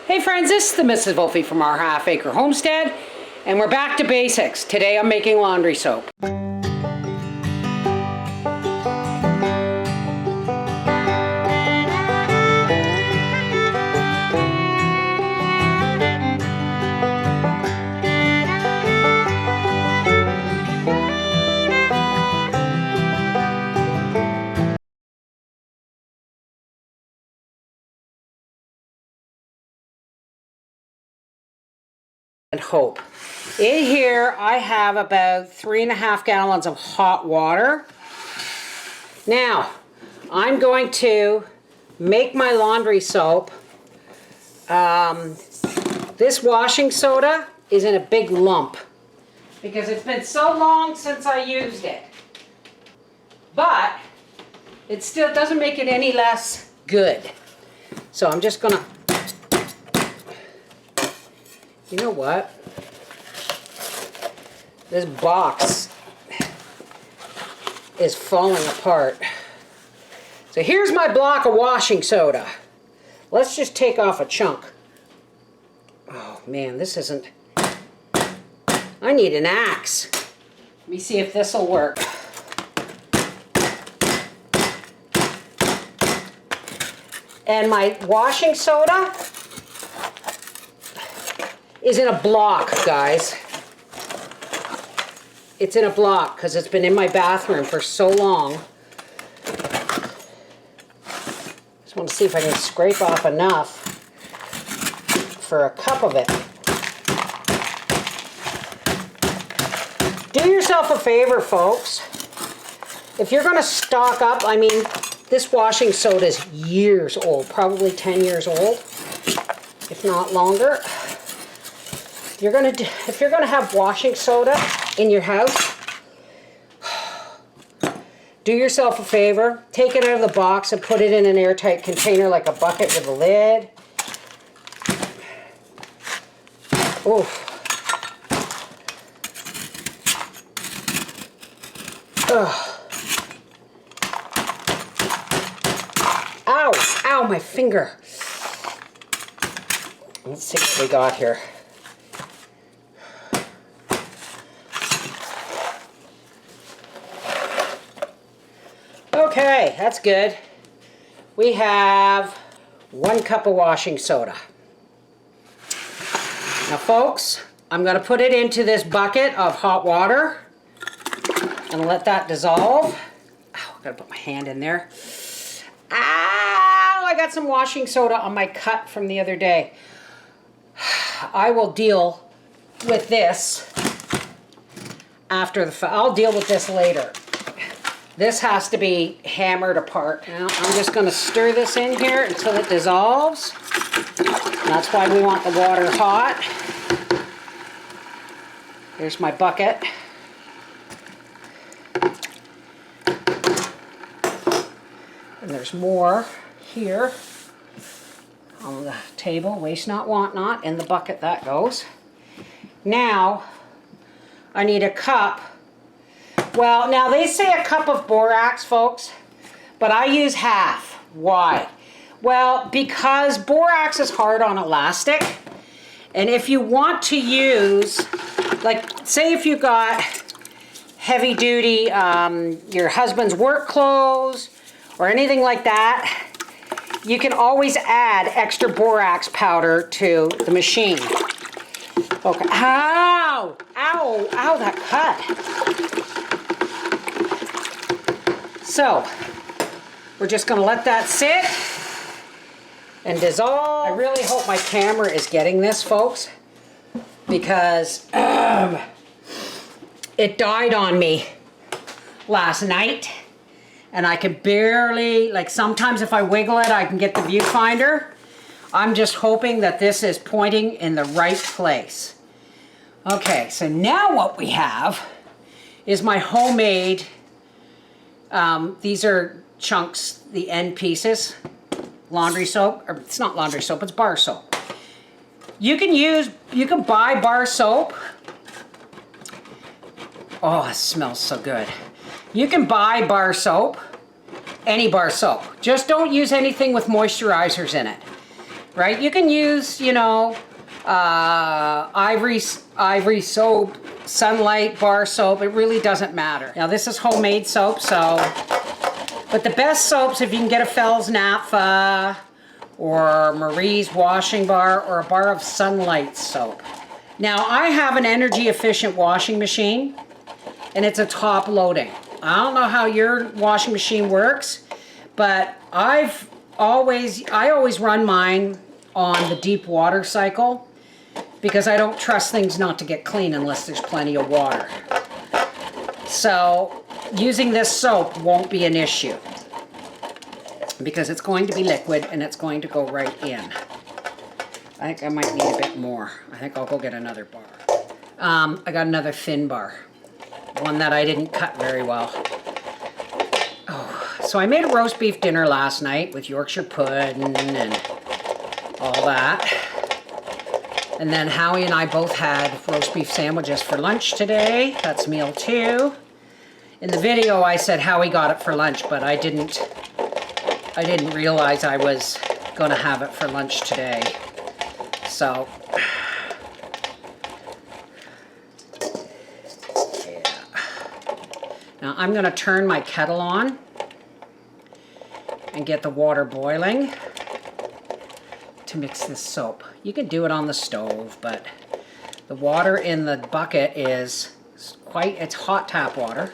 Hey friends, this is the Mrs. Wolfie from our Half Acre Homestead, and we're back to basics. Today I'm making laundry soap. Hope. In here I have about 3.5 gallons of hot water. Now I'm going to make my laundry soap. This washing soda is in a big lump because it's been so long since I used it, but it still doesn't make it any less good. So I'm just gonna, you know what? This box is falling apart. So here's my block of washing soda. Let's just take off a chunk. Oh man, this isn't... I need an axe. Let me see if this will work. And my washing soda is in a block, guys. It's in a block because it's been in my bathroom for so long. Just want to see if I can scrape off enough for a cup of it. Do yourself a favor, folks. If you're going to stock up, I mean, this washing soda is years old, probably 10 years old, if not longer. If you're gonna have washing soda in your house, do yourself a favor, take it out of the box and put it in an airtight container like a bucket with a lid. Oof. Ugh. Ow, ow, my finger. Let's see what we got here. Okay, that's good. We have 1 cup of washing soda. Now folks, I'm going to put it into this bucket of hot water and let that dissolve. Ow, I gotta put my hand in there. Ow, I got some washing soda on my cut from the other day. I will deal with this after the I'll deal with this later. This has to be hammered apart. Now, I'm just going to stir this in here until it dissolves. And that's why we want the water hot. Here's my bucket. And there's more here on the table. Waste not, want not. In the bucket that goes. Now, I need a cup. Well, now they say a cup of borax, folks, but I use half. Why? Well, because borax is hard on elastic, and if you want to use, like, say if you got heavy duty, your husband's work clothes, or anything like that, you can always add extra borax powder to the machine. Okay, ow, ow, ow, that cut. So, we're just going to let that sit and dissolve. I really hope my camera is getting this, folks, because it died on me last night, and I could barely, like sometimes if I wiggle it, I can get the viewfinder. I'm just hoping that this is pointing in the right place. Okay, so now what we have is my homemade, these are chunks, the end pieces, laundry soap, or it's not laundry soap, it's bar soap. You can buy bar soap. Oh, it smells so good. You can buy bar soap, any bar soap. Just don't use anything with moisturizers in it. right? You can use, you know, ivory soap, sunlight bar soap. It really doesn't matter. Now this is homemade soap, so, but the best soaps, if you can get a Fels Naphtha or Marie's washing bar or a bar of Sunlight soap. Now I have an energy efficient washing machine and it's a top loading. I don't know how your washing machine works, but I always run mine on the deep water cycle because I don't trust things not to get clean unless there's plenty of water. So using this soap won't be an issue because it's going to be liquid and it's going to go right in. I think I might need a bit more. I think I'll go get another bar. I got another thin bar, one that I didn't cut very well. Oh, so I made a roast beef dinner last night with Yorkshire pudding and all that. And then Howie and I both had roast beef sandwiches for lunch today. That's meal 2. In the video I said Howie got it for lunch, but I didn't realize I was gonna have it for lunch today. So, yeah. Now I'm gonna turn my kettle on and get the water boiling to mix this soap. You can do it on the stove, but the water in the bucket is it's hot tap water.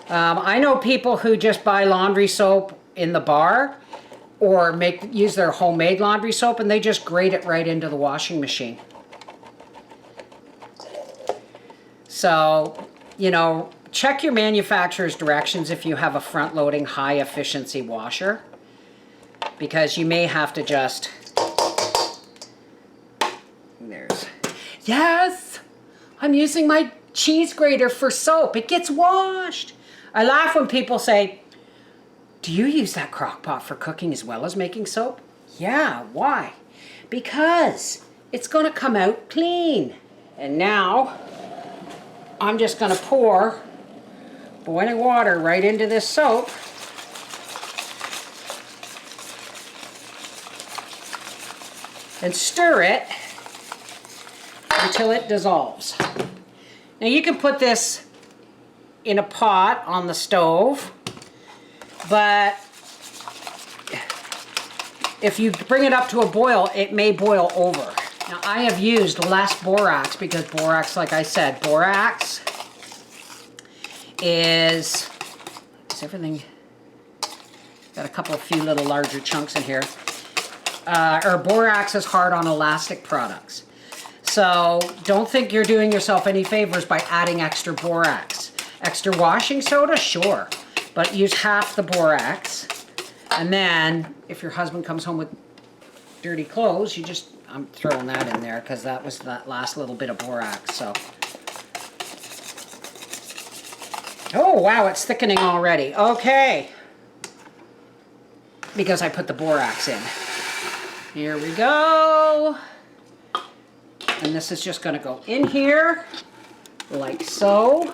I know people who just buy laundry soap in the bar or use their homemade laundry soap and they just grate it right into the washing machine. So, you know, check your manufacturer's directions if you have a front-loading high-efficiency washer, because you may have to just... Yes! I'm using my cheese grater for soap. It gets washed. I laugh when people say, do you use that crock pot for cooking as well as making soap? Yeah, why? Because it's going to come out clean. And now I'm just going to pour boiling water right into this soap. And stir it until it dissolves. Now you can put this in a pot on the stove, but if you bring it up to a boil, it may boil over. Now I have used less borax because borax, like I said, borax is everything. Got a few little larger chunks in here. Or borax is hard on elastic products. So don't think you're doing yourself any favors by adding extra borax. Extra washing soda, sure, but use half the borax. And then if your husband comes home with dirty clothes, I'm throwing that in there because that was that last little bit of borax. So, oh wow, it's thickening already. Okay, because I put the borax in. Here we go. And this is just going to go in here like so.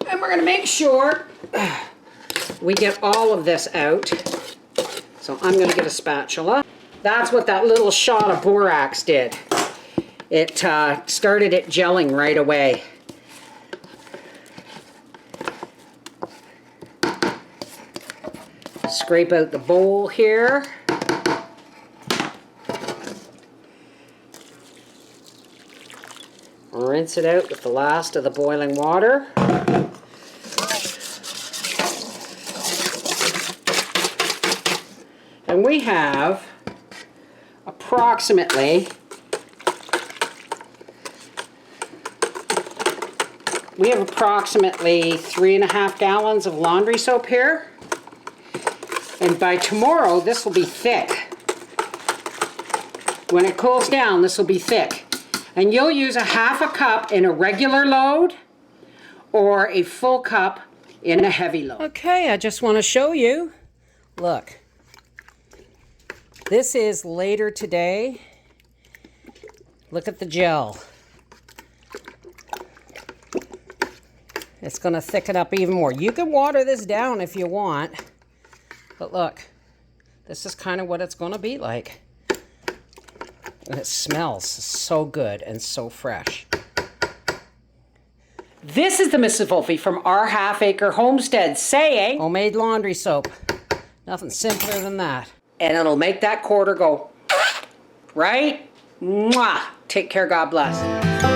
And we're going to make sure we get all of this out. So I'm going to get a spatula. That's what that little shot of borax did. It started it gelling right away. Scrape out the bowl here. Rinse it out with the last of the boiling water. And we have approximately 3.5 gallons of laundry soap here. And by tomorrow, this will be thick. When it cools down, this will be thick. And you'll use a half a cup in a regular load or a full cup in a heavy load. Okay, I just want to show you. Look. This is later today. Look at the gel. It's going to thicken up even more. You can water this down if you want. But look, this is kind of what it's going to be like. And it smells so good and so fresh. This is the Mrs. Wolfie from our half-acre homestead saying, homemade laundry soap. Nothing simpler than that. And it'll make that quarter go, right? Mwah! Take care, God bless.